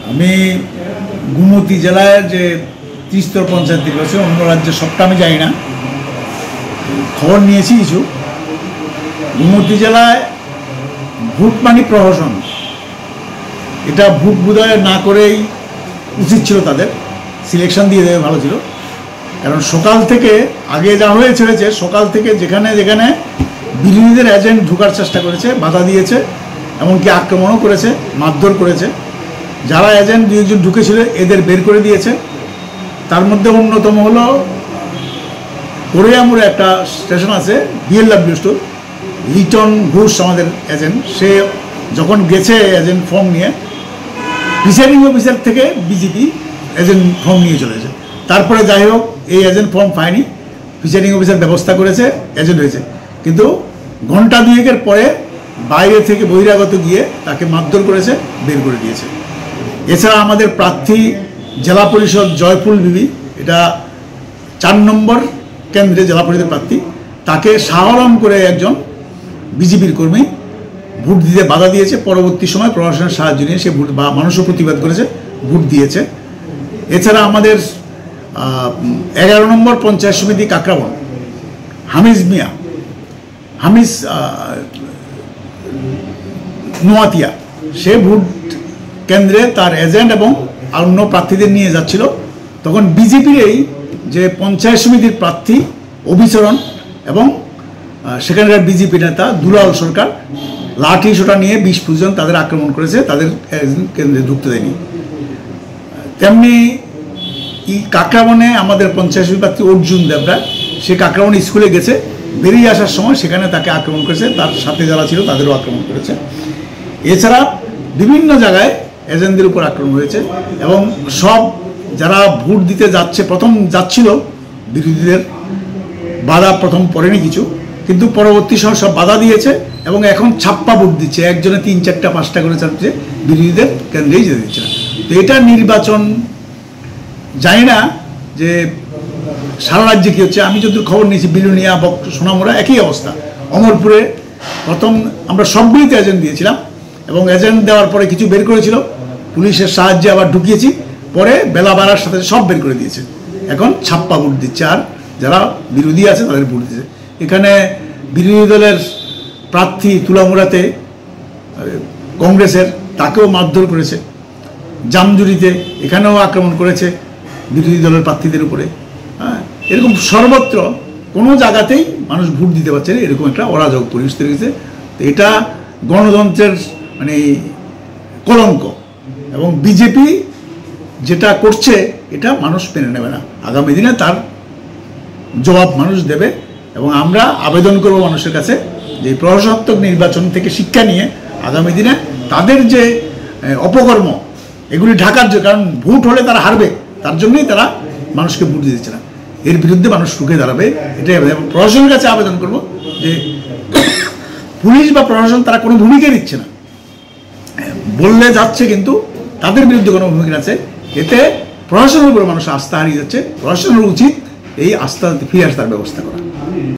আমি গুমতি জেলায় যে 30তম পঞ্চায়েত নির্বাচন, অন্য রাজ্যে সবটা আমি জানি না, খবর নিয়েছি কিছু। গুমতি জেলায় ভোট মানে প্রহসন, এটা ভোট বোধহয় না করেই উচিত ছিল, তাদের সিলেকশন দিয়ে দেবে ভালো ছিল। কারণ সকাল থেকে আগে যা হয়েছে সকাল থেকে যেখানে যেখানে বিরোধীদের এজেন্ট ঢোকার চেষ্টা করেছে, বাধা দিয়েছে, এমনকি আক্রমণও করেছে, মারধর করেছে। যারা এজেন্ট দুইজন ঢুকেছিল এদের বের করে দিয়েছে। তার মধ্যে অন্যতম হলো কোরিয়ামুড়ে একটা স্টেশন আছে, বিএলডব্লিউ স্টোর, লিটন ঘোষ আমাদের এজেন্ট। সে যখন গেছে এজেন্ট ফর্ম নিয়ে, প্রিসাইডিং অফিসার থেকে বিজেপি এজেন্ট ফর্ম নিয়ে চলেছে। তারপরে যাই হোক, এই এজেন্ট ফর্ম পায়নি, প্রিসাইডিং অফিসার ব্যবস্থা করেছে, এজেন্ট হয়েছে। কিন্তু ঘন্টা দুয়েকের পরে বাইরে থেকে বহিরাগত গিয়ে তাকে মারধর করেছে, বের করে দিয়েছে। এছাড়া আমাদের প্রার্থী জেলা পরিষদ জয়ফুল বিবি, এটা 4 নম্বর কেন্দ্রে জেলা পরিষদের প্রার্থী, তাকে শাহরম করে একজন বিজেপির কর্মী ভোট দিতে বাধা দিয়েছে। পরবর্তী সময় প্রশাসনের সাহায্য নিয়ে সে ভোট বা মানুষও প্রতিবাদ করেছে, ভোট দিয়েছে। এছাড়া আমাদের 11 নম্বর পঞ্চায়েত সমিতি কাকরাবন, হামিজ মিয়া, হামিজ নোয়াতিয়া, সে ভোট কেন্দ্রে তার এজেন্ট এবং অন্য প্রার্থীদের নিয়ে যাচ্ছিল। তখন বিজেপির এই যে পঞ্চায়েত সমিতির প্রার্থী অভিচরণ এবং সেখানকার বিজেপি নেতা দুলাল সরকার লাঠি সোটা নিয়ে 20-25 জন তাদের আক্রমণ করেছে, তাদের কেন্দ্রে ঢুকতে দেয়নি। তেমনি কাকরাবনে আমাদের পঞ্চায়েত সমিতি প্রার্থী অর্জুন দেবরা, সে কাকরাবন স্কুলে গেছে, বেরিয়ে আসার সময় সেখানে তাকে আক্রমণ করেছে, তার সাথে যারা ছিল তাদেরও আক্রমণ করেছে। এছাড়া বিভিন্ন জায়গায় এজেন্টদের উপর আক্রমণ হয়েছে এবং সব যারা ভোট দিতে যাচ্ছে, প্রথম যাচ্ছিল বিরোধীদের বাধা প্রথম পড়েনি কিছু, কিন্তু পরবর্তী সময় সব বাধা দিয়েছে এবং এখন ছাপ্পা ভোট দিচ্ছে, একজনে 3, 4, 5টা করে চাচ্ছে, বিরোধীদের কেন্দ্রেই যেতে দিচ্ছে না। তো এটা নির্বাচন জানি না যে সারা রাজ্যে কী হচ্ছে। আমি যতদূর খবর নিয়েছি, বিলুনিয়া, সোনামুড়া একই অবস্থা। অমরপুরে প্রথম আমরা সবগুলিতে এজেন্ট দিয়েছিলাম এবং এজেন্ট দেওয়ার পরে কিছু বের করেছিল, পুলিশের সাহায্যে আবার ঢুকিয়েছি, পরে বেলা বাড়ার সাথে সব বের করে দিয়েছে। এখন ছাপ্পা ভোট দিচ্ছে, আর যারা বিরোধী আছে তাদের ভোট দিচ্ছে। এখানে বিরোধী দলের প্রার্থী তুলামুড়াতে কংগ্রেসের, তাকেও মারধর করেছে। জামজুরিতে এখানেও আক্রমণ করেছে বিরোধী দলের প্রার্থীদের উপরে। এরকম সর্বত্র কোনো জায়গাতেই মানুষ ভোট দিতে পারছে না, এরকম একটা অরাজক পরিবেশ তৈরি হয়েছে। তো এটা গণতন্ত্রের মানে কলঙ্ক, এবং বিজেপি যেটা করছে এটা মানুষ মেনে নেবে না। আগামী দিনে তার জবাব মানুষ দেবে এবং আমরা আবেদন করব মানুষের কাছে যে প্রশাসনাত্মক নির্বাচন থেকে শিক্ষা নিয়ে আগামী দিনে তাদের যে অপকর্ম এগুলি ঢাকার জন্য, কারণ ভোট হলে তারা হারবে, তার জন্যই তারা মানুষকে ভোট দিতে দিচ্ছে না। এর বিরুদ্ধে মানুষ রুখে দাঁড়াবে, এটাই প্রশাসনের কাছে আবেদন করব যে পুলিশ বা প্রশাসন তারা কোনো ভূমিকা নিচ্ছে না, বললে যাচ্ছে কিন্তু তাদের বিরুদ্ধে কোনো ভূমিকা আছে। এতে প্রশাসনের উপরে মানুষ আস্থা হারিয়ে যাচ্ছে। প্রশাসনের উচিত এই আস্থা ফিরে আসার ব্যবস্থা করা।